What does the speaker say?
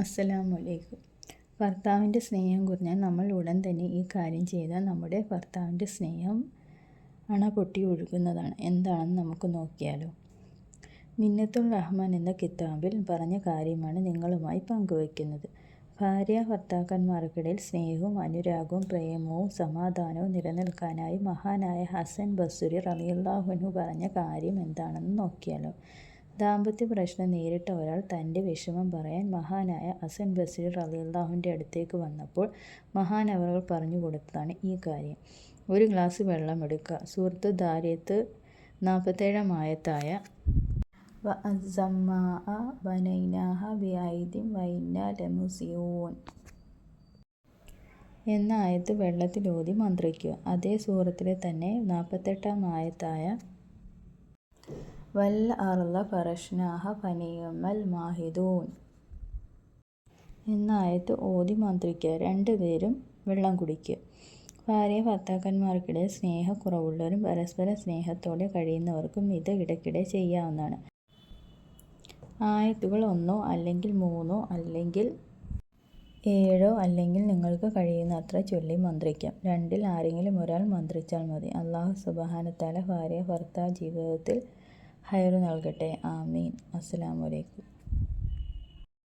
അസ്സലാമലൈക്കും. ഭർത്താവിൻ്റെ സ്നേഹം കുറഞ്ഞാൽ നമ്മൾ ഉടൻ തന്നെ ഈ കാര്യം ചെയ്താൽ നമ്മുടെ ഭർത്താവിൻ്റെ സ്നേഹം അണ പൊട്ടി ഒഴുകുന്നതാണ്. എന്താണെന്ന് നമുക്ക് നോക്കിയാലോ. മിന്നത്തുൽ റഹ്മാൻ എന്ന കിതാബിൽ പറഞ്ഞ കാര്യമാണ് നിങ്ങളുമായി പങ്കുവയ്ക്കുന്നത്. ഭാര്യ ഭർത്താക്കന്മാർക്കിടയിൽ സ്നേഹവും അനുരാഗവും പ്രേമവും സമാധാനവും നിലനിൽക്കാനായി മഹാനായ ഹസൻ ബസ്രി റളിയല്ലാഹു അൻഹു പറഞ്ഞ കാര്യം എന്താണെന്ന് നോക്കിയാലോ. ദാമ്പത്യ പ്രശ്നം നേരിട്ട ഒരാൾ തൻ്റെ വിഷമം പറയാൻ മഹാനായ ഹസൻ ബസ്രി റളിയല്ലാഹുവിൻ്റെ അടുത്തേക്ക് വന്നപ്പോൾ മഹാനവറുകൾ പറഞ്ഞു കൊടുത്തതാണ് ഈ കാര്യം. ഒരു ഗ്ലാസ് വെള്ളം എടുക്കുക. സൂറത്ത് ദാരിയത്ത് 47-ാം ആയത്തായ വഅസ്സമാഅ ബനൈനാഹ ബിഅയ്ദിൻ വഇന്നാ ലമുസിഊൻ എന്ന ആയത്ത് വെള്ളത്തിലൂതി മന്ത്രിക്കുക. അതേ സൂറത്തിലെ തന്നെ 48-ാം ആയത്തായ വൽ അർള ഫറശ്നാഹ ഫനിഅമൽ മാഹിദൂൻ എന്ന ആയത്ത് ഓതി മന്ത്രിക്കുക. രണ്ടുപേരും വെള്ളം കുടിക്കുക. ഭാര്യ ഭർത്താക്കന്മാർക്കിടയിൽ സ്നേഹക്കുറവുള്ളവരും പരസ്പര സ്നേഹത്തോടെ കഴിയുന്നവർക്കും ഇത് ഇടയ്ക്കിടെ ചെയ്യാവുന്നതാണ്. ആയത്തുകൾ 1 അല്ലെങ്കിൽ 3 അല്ലെങ്കിൽ 7 അല്ലെങ്കിൽ നിങ്ങൾക്ക് കഴിയുന്നത്ര ചൊല്ലി മന്ത്രിക്കാം. രണ്ടിൽ ആരെങ്കിലും ഒരാൾ മന്ത്രിച്ചാൽ മതി. അല്ലാഹു സുബ്ഹാനഹു തആല ഭാര്യ ഭർത്തൃ ജീവിതത്തിൽ ഹൈർ നൽകട്ടെ. ആമീൻ. അസ്സലാമു അലൈക്കും.